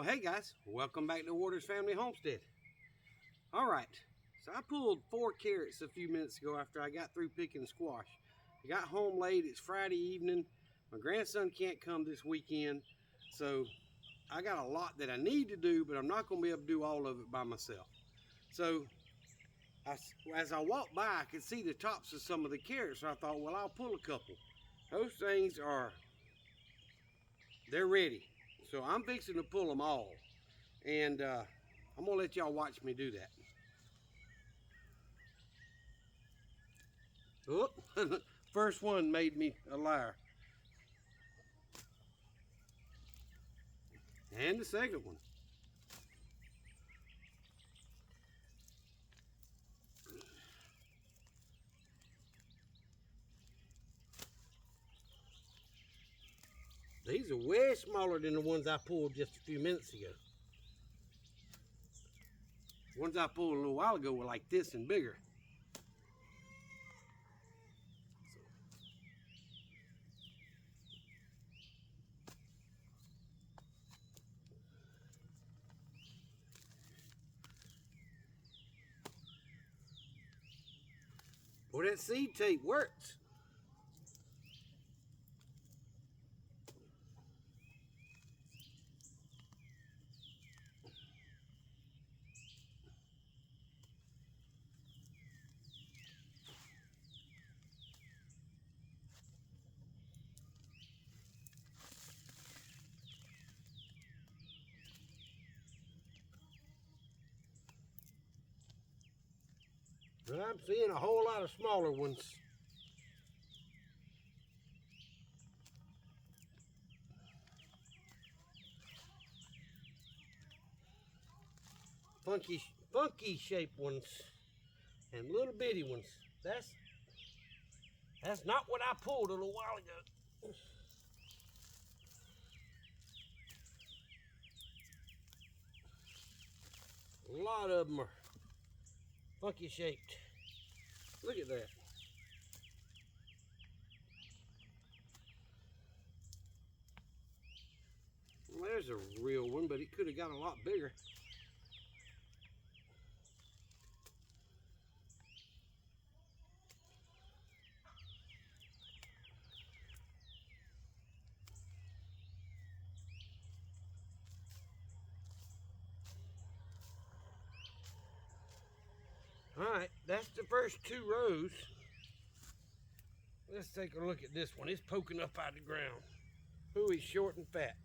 Well, hey guys, welcome back to Waters Family Homestead. All right, so I pulled 4 carrots a few minutes ago after I got through picking squash. I got home late, it's Friday evening. My grandson can't come this weekend, so I got a lot that I need to do, but I'm not gonna be able to do all of it by myself. So as I walked by, I could see the tops of some of the carrots, so I thought, well, I'll pull a couple. Those things they're ready. So I'm fixing to pull them all. And I'm gonna let y'all watch me do that. Oh, first one made me a liar. And the second one. These are way smaller than the ones I pulled just a few minutes ago. The ones I pulled a little while ago were like this and bigger. Well, that seed tape works. But I'm seeing a whole lot of smaller ones. Funky shaped ones and little bitty ones. That's not what I pulled a little while ago. A lot of them are funky shaped. Look at that. Well, there's a real one, but it could have got a lot bigger. All right, that's the first 2 rows. Let's take a look at this one. It's poking up out of the ground. Ooh, he's short and fat.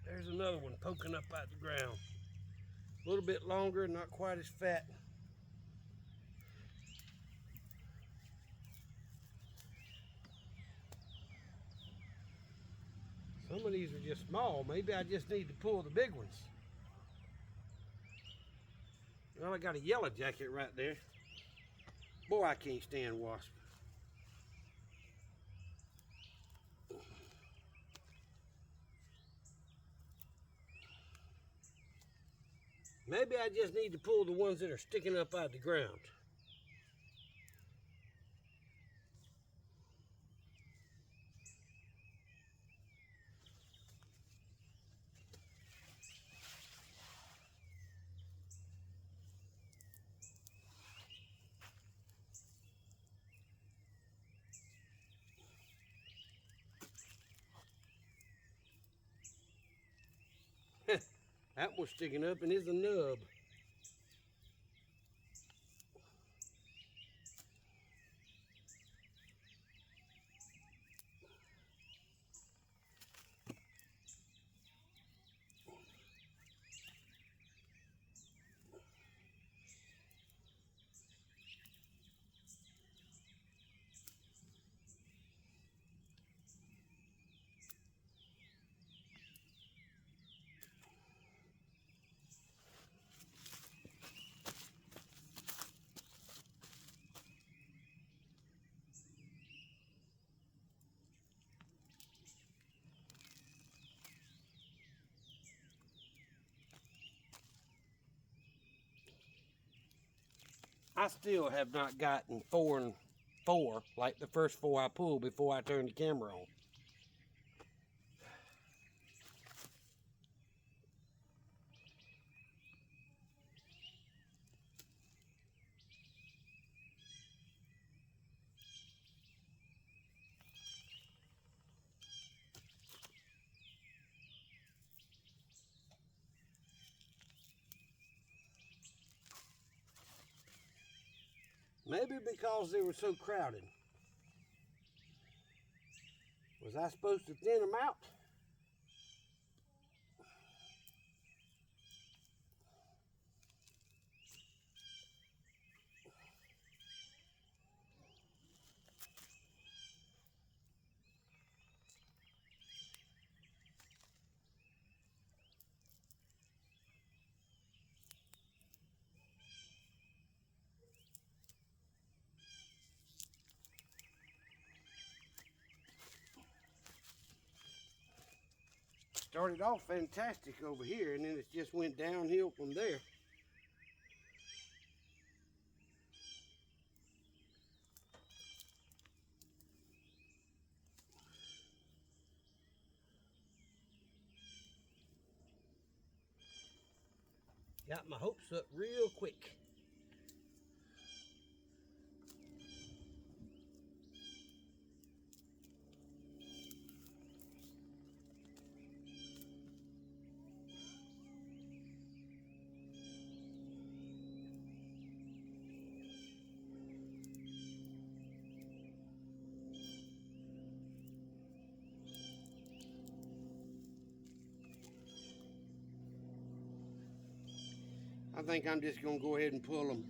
There's another one poking up out of the ground. A little bit longer, not quite as fat. Some of these are just small. Maybe I just need to pull the big ones. Well, I got a yellow jacket right there. Boy, I can't stand wasps. Maybe I just need to pull the ones that are sticking up out of the ground. That one's sticking up and is a nub. I still have not gotten 4 and 4 like the first 4 I pulled before I turned the camera on. Maybe because they were so crowded. Was I supposed to thin them out? Started off fantastic over here, and then it just went downhill from there. Got my hopes up real quick. I think I'm just going to go ahead and pull them.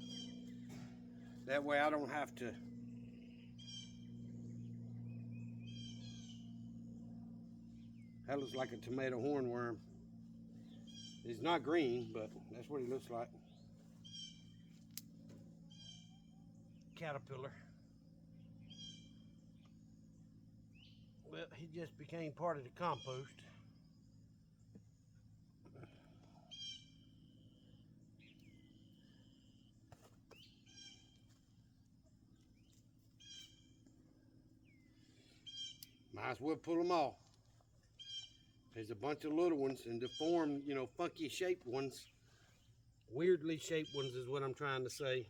That way I don't have to. That looks like a tomato hornworm. It's not green, but that's what he looks like. Caterpillar. Well, he just became part of the compost. Might as well pull them all. There's a bunch of little ones and deformed, you know, funky shaped ones. Weirdly shaped ones is what I'm trying to say.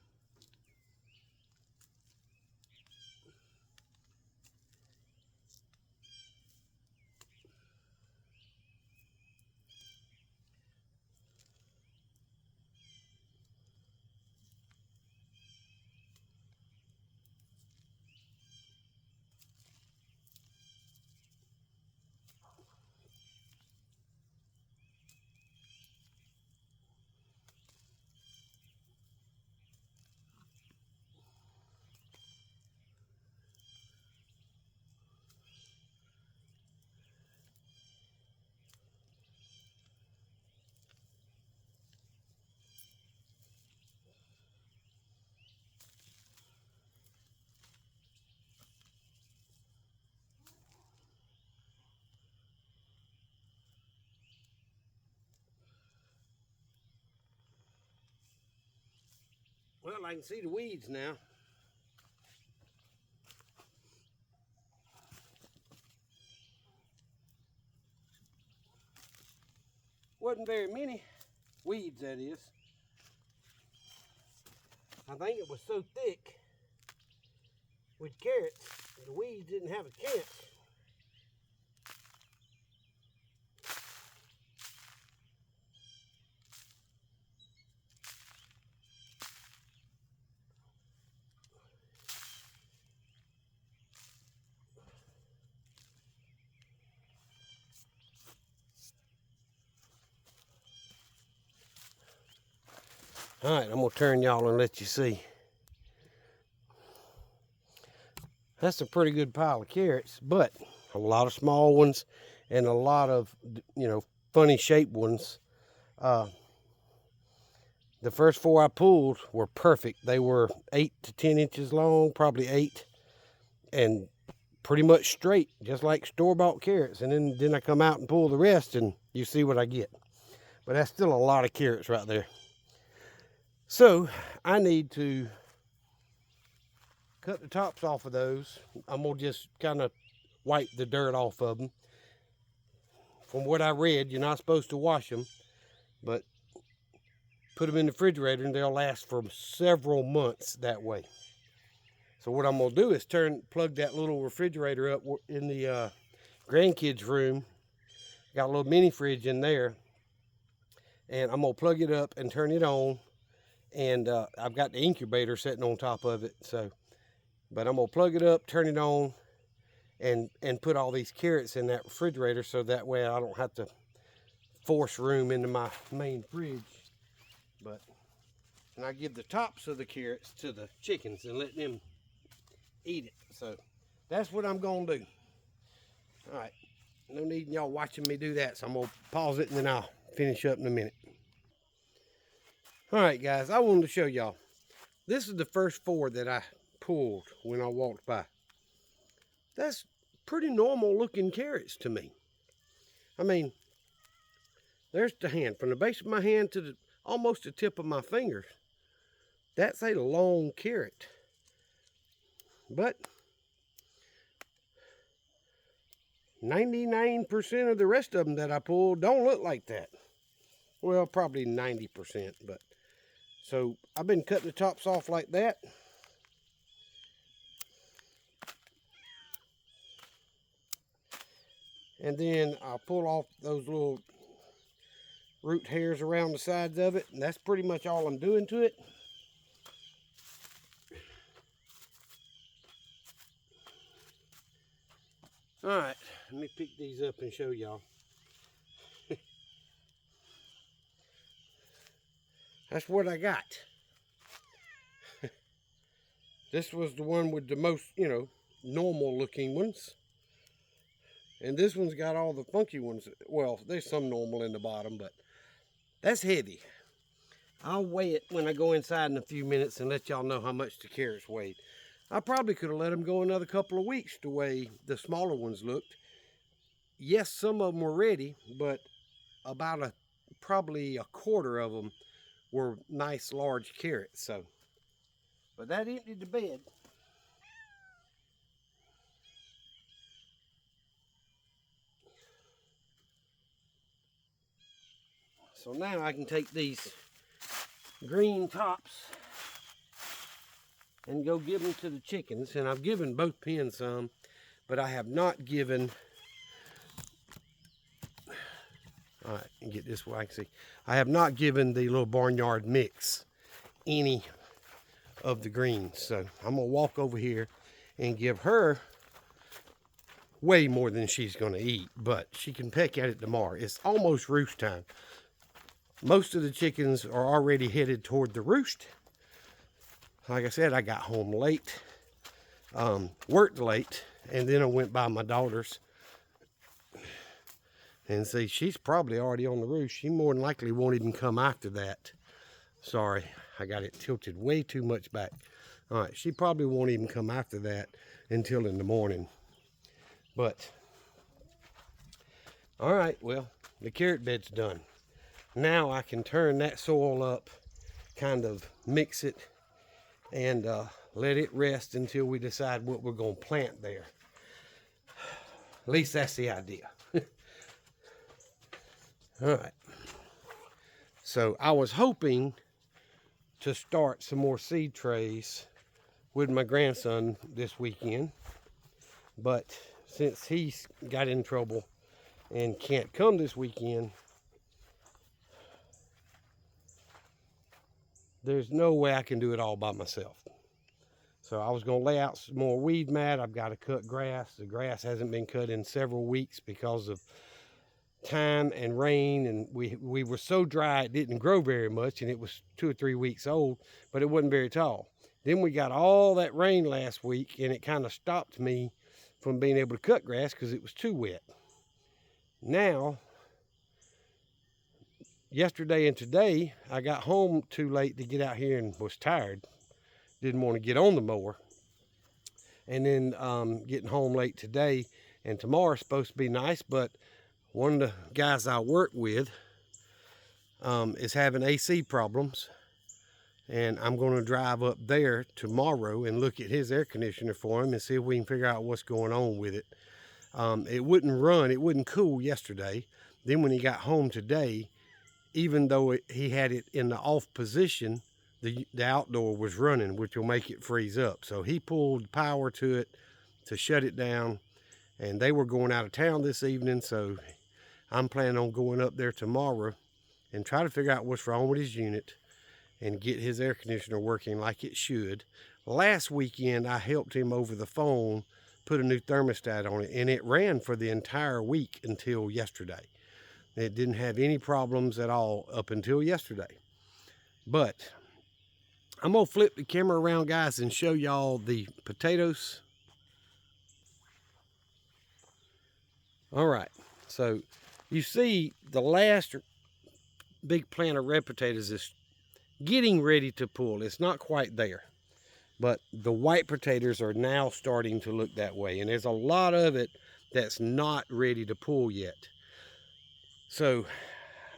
Well, I can see the weeds now. Wasn't very many weeds, that is. I think it was so thick with carrots, the weeds didn't have a chance. All right, I'm gonna turn y'all and let you see. That's a pretty good pile of carrots, but a lot of small ones and a lot of, you know, funny shaped ones. The first 4 I pulled were perfect. They were 8 to 10 inches long, probably 8, and pretty much straight, just like store-bought carrots. And then I come out and pull the rest, and you see what I get. But that's still a lot of carrots right there. So I need to cut the tops off of those. I'm gonna just kind of wipe the dirt off of them. From what I read, you're not supposed to wash them, but put them in the refrigerator and they'll last for several months that way. So what I'm gonna do is plug that little refrigerator up in the grandkids' room. Got a little mini fridge in there, and I'm gonna plug it up and turn it on and I've got the incubator sitting on top of it. So, but I'm gonna plug it up, turn it on, and put all these carrots in that refrigerator so that way I don't have to force room into my main fridge. But and I give the tops of the carrots to the chickens and let them eat it. So that's what I'm gonna do. All right, no need in y'all watching me do that, so I'm gonna pause it and then I'll finish up in a minute. All right, guys, I wanted to show y'all. This is the first 4 that I pulled when I walked by. That's pretty normal looking carrots to me. I mean, there's the hand, from the base of my hand to almost the tip of my fingers. That's a long carrot. But 99% of the rest of them that I pulled don't look like that. Well, probably 90%, but so I've been cutting the tops off like that. And then I'll pull off those little root hairs around the sides of it, and that's pretty much all I'm doing to it. All right, let me pick these up and show y'all. That's what I got. This was the one with the most, normal looking ones. And this one's got all the funky ones. Well, there's some normal in the bottom, but that's heavy. I'll weigh it when I go inside in a few minutes and let y'all know how much the carrots weighed. I probably could have let them go another couple of weeks the way the smaller ones looked. Yes, some of them were ready, but about probably a quarter of them were nice large carrots. So, but that emptied the bed. So now I can take these green tops and go give them to the chickens. And I've given both pens some, but I have not given, all right, and get this way I can see. I have not given the little barnyard mix any of the greens. So I'm gonna walk over here and give her way more than she's gonna eat, but she can peck at it tomorrow. It's almost roost time. Most of the chickens are already headed toward the roost. Like I said, I got home late, worked late, and then I went by my daughter's. And see, she's probably already on the roost. She more than likely won't even come after that. Sorry, I got it tilted way too much back. All right, she probably won't even come after that until in the morning. But, all right, well, the carrot bed's done. Now I can turn that soil up, kind of mix it, and let it rest until we decide what we're going to plant there. At least that's the idea. All right. So I was hoping to start some more seed trays with my grandson this weekend, but since he's got in trouble and can't come this weekend, there's no way I can do it all by myself. So I was going to lay out some more weed mat. I've got to cut grass. The grass hasn't been cut in several weeks because of time and rain, and we were so dry it didn't grow very much, and it was 2 or 3 weeks old, but it wasn't very tall. Then we got all that rain last week, and it kind of stopped me from being able to cut grass because it was too wet. Now, yesterday and today, I got home too late to get out here and was tired. Didn't want to get on the mower. And then getting home late today, and tomorrow's supposed to be nice, but one of the guys I work with is having AC problems, and I'm going to drive up there tomorrow and look at his air conditioner for him and see if we can figure out what's going on with it. It wouldn't run, it wouldn't cool yesterday. Then when he got home today, even though he had it in the off position, the outdoor was running, which will make it freeze up. So he pulled power to it to shut it down, and they were going out of town this evening, so I'm planning on going up there tomorrow and try to figure out what's wrong with his unit and get his air conditioner working like it should. Last weekend, I helped him over the phone put a new thermostat on it, and it ran for the entire week until yesterday. It didn't have any problems at all up until yesterday. But I'm gonna flip the camera around, guys, and show y'all the potatoes. All right, so you see the last big plant of red potatoes is getting ready to pull. It's not quite there, but the white potatoes are now starting to look that way, and there's a lot of it that's not ready to pull yet. So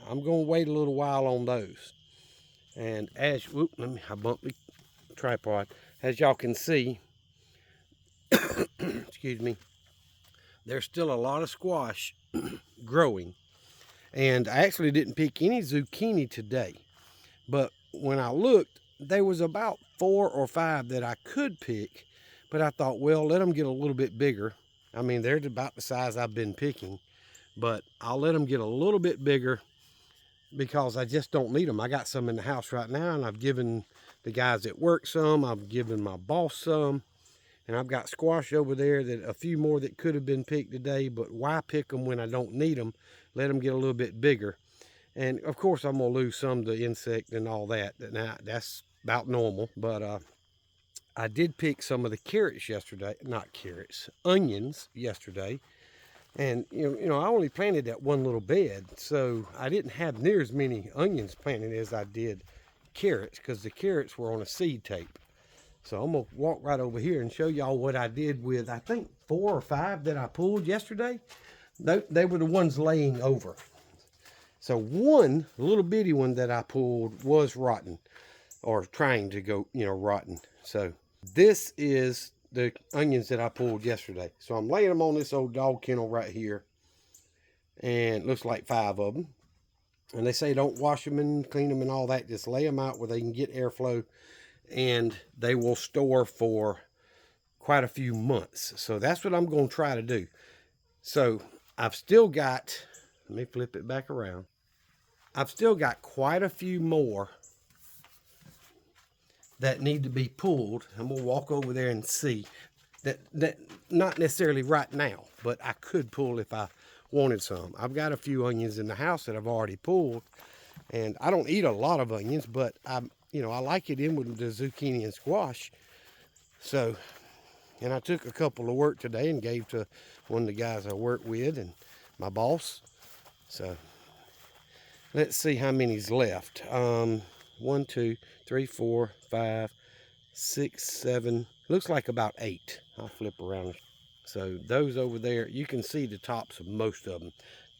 I'm going to wait a little while on those. And as I bumped the tripod. As y'all can see, excuse me, there's still a lot of squash growing. And I actually didn't pick any zucchini today, but when I looked, there was about 4 or 5 that I could pick, but I thought, well, let them get a little bit bigger. I mean, they're about the size I've been picking, but I'll let them get a little bit bigger because I just don't need them. I got some in the house right now, and I've given the guys at work some. I've given my boss some, and I've got squash over there, that a few more that could have been picked today, but why pick them when I don't need them? Let them get a little bit bigger. And of course, I'm gonna lose some to insect and all that. Now, that's about normal, but I did pick some of the carrots yesterday, not carrots, onions yesterday. And you know, I only planted that one little bed, so I didn't have near as many onions planted as I did carrots, because the carrots were on a seed tape. So I'm gonna walk right over here and show y'all what I did with, I think 4 or 5 that I pulled yesterday. They were the ones laying over. So one little bitty one that I pulled was rotten, or trying to go, rotten. So this is the onions that I pulled yesterday. So I'm laying them on this old dog kennel right here, and it looks like 5 of them. And they say don't wash them and clean them and all that. Just lay them out where they can get airflow, and they will store for quite a few months. So that's what I'm going to try to do. So I've still got, let me flip it back around. I've still got quite a few more that need to be pulled. I'm gonna walk over there and see that not necessarily right now, but I could pull if I wanted some. I've got a few onions in the house that I've already pulled, and I don't eat a lot of onions, but I like it in with the zucchini and squash. So, and I took a couple to work today and gave to one of the guys I work with and my boss. So let's see how many's left. 1, 2, 3, 4, 5, 6, 7. Looks like about 8. I'll flip around. So those over there, you can see the tops of most of them.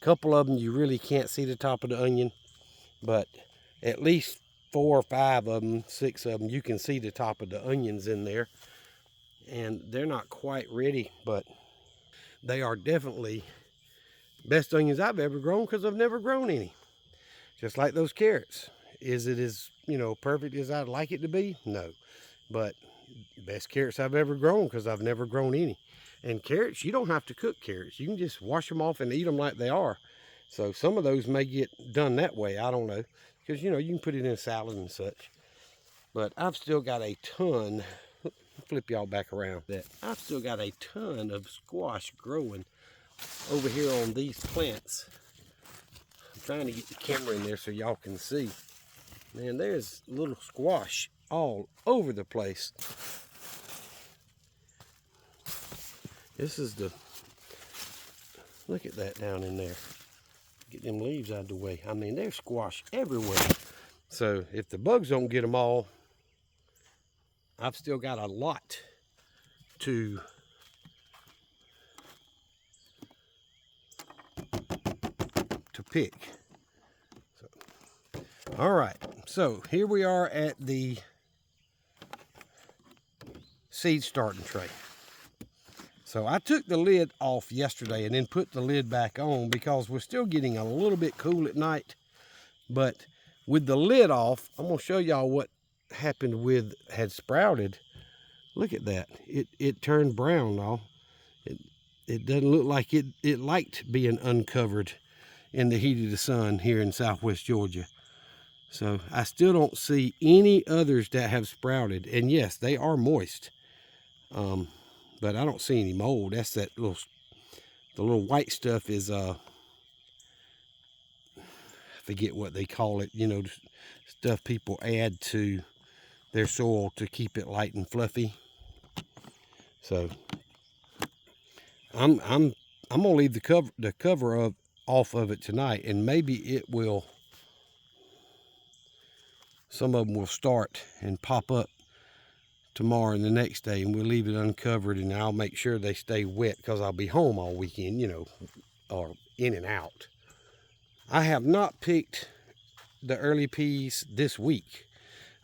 A couple of them you really can't see the top of the onion, but at least 4 or 5 of them, 6 of them, you can see the top of the onions in there. And they're not quite ready, but they are definitely best onions I've ever grown, because I've never grown any. Just like those carrots. Is it as, perfect as I'd like it to be? No. But best carrots I've ever grown, because I've never grown any. And carrots, you don't have to cook carrots. You can just wash them off and eat them like they are. So some of those may get done that way. I don't know. Because, you can put it in a salad and such. But I've still got a ton. Flip y'all back around. I've still got a ton of squash growing over here on these plants. I'm trying to get the camera in there so y'all can see. Man, there's little squash all over the place. This is look at that down in there. Get them leaves out of the way. I mean, there's squash everywhere. So if the bugs don't get them all, I've still got a lot to pick. So, all right, so here we are at the seed starting tray. So I took the lid off yesterday and then put the lid back on, because we're still getting a little bit cool at night. But with the lid off, I'm going to show y'all what happened with had sprouted. Look at that. It turned brown now. It doesn't look like it liked being uncovered in the heat of the sun here in southwest Georgia. So I still don't see any others that have sprouted. And yes, they are moist. But I don't see any mold. That's the little white stuff is, I forget what they call it, you know, stuff people add to their soil to keep it light and fluffy. So I'm gonna leave the cover off of it tonight, and maybe it will, some of them will start and pop up tomorrow and the next day, and we'll leave it uncovered, and I'll make sure they stay wet because I'll be home all weekend, you know, or in and out. I have not picked the early peas this week.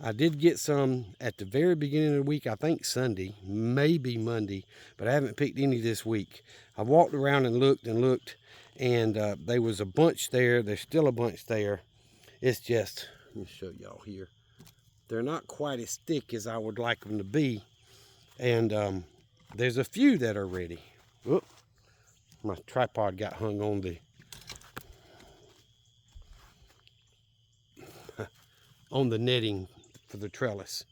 I did get some at the very beginning of the week, I think Sunday, maybe Monday, but I haven't picked any this week. I walked around and looked, and there was a bunch there. There's still a bunch there. It's just, let me show y'all here. They're not quite as thick as I would like them to be. And there's a few that are ready. Whoop, my tripod got hung on the netting for the trellis.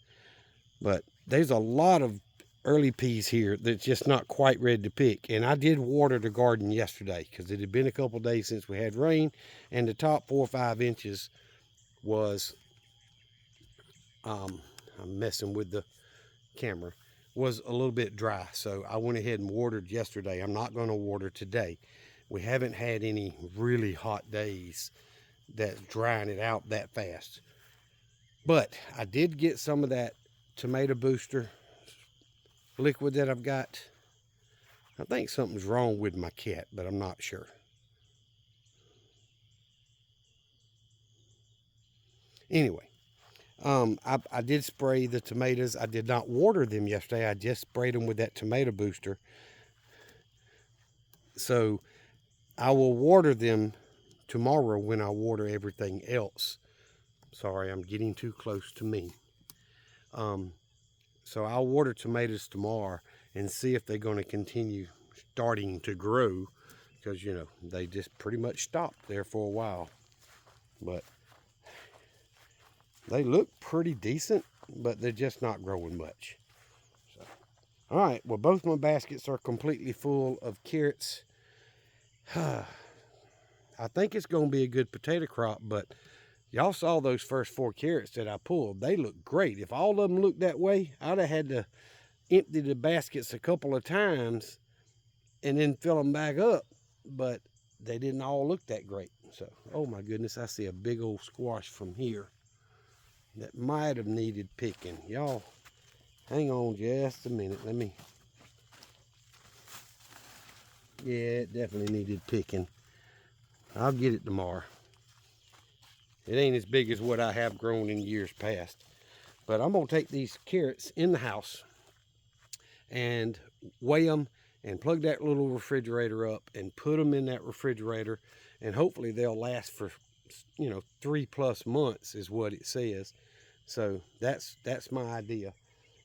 But there's a lot of early peas here that's just not quite ready to pick. And I did water the garden yesterday because it had been a couple days since we had rain, and the top 4 or 5 inches was I'm messing with the camera, was a little bit dry. So I went ahead and watered yesterday. I'm not going to water today. We haven't had any really hot days that's drying it out that fast. But I did get some of that tomato booster liquid that I've got. I think something's wrong with my cat, but I'm not sure. Anyway, I did spray the tomatoes. I did not water them yesterday. I just sprayed them with that tomato booster. So I will water them tomorrow when I water everything else. Sorry, I'm getting too close to me. So I'll water tomatoes tomorrow and see if they're going to continue starting to grow, because, you know, they just pretty much stopped there for a while. But they look pretty decent, but they're just not growing much. So, all right, well, both my baskets are completely full of carrots. I think it's going to be a good potato crop, but y'all saw those first 4 carrots that I pulled. They look great. If all of them looked that way, I'd have had to empty the baskets a couple of times and then fill them back up, but they didn't all look that great. So, oh my goodness, I see a big old squash from here that might have needed picking. Y'all, hang on just a minute. Yeah, it definitely needed picking. I'll get it tomorrow. It ain't as big as what I have grown in years past. But I'm going to take these carrots in the house and weigh them and plug that little refrigerator up and put them in that refrigerator. And hopefully they'll last for, you know, 3+ months is what it says. So that's my idea.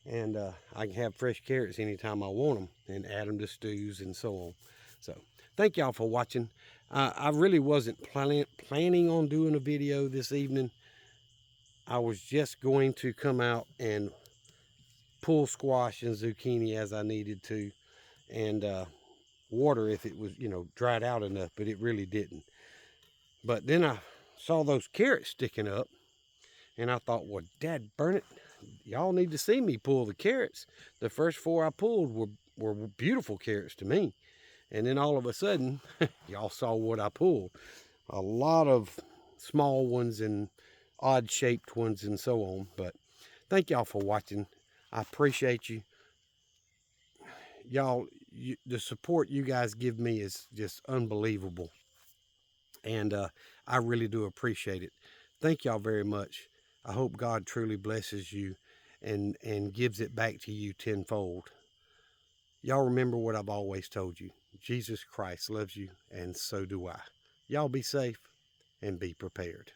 And I can have fresh carrots anytime I want them and add them to stews and so on. So thank y'all for watching. I really wasn't planning on doing a video this evening. I was just going to come out and pull squash and zucchini as I needed to, and water if it was, you know, dried out enough, but it really didn't. But then I saw those carrots sticking up, and I thought, well, dad burn it, y'all need to see me pull the carrots. The first 4 I pulled were beautiful carrots to me. And then all of a sudden, y'all saw what I pulled. A lot of small ones and odd shaped ones and so on. But thank y'all for watching. I appreciate you. Y'all, the support you guys give me is just unbelievable. And I really do appreciate it. Thank y'all very much. I hope God truly blesses you and gives it back to you tenfold. Y'all remember what I've always told you. Jesus Christ loves you, and so do I. Y'all be safe and be prepared.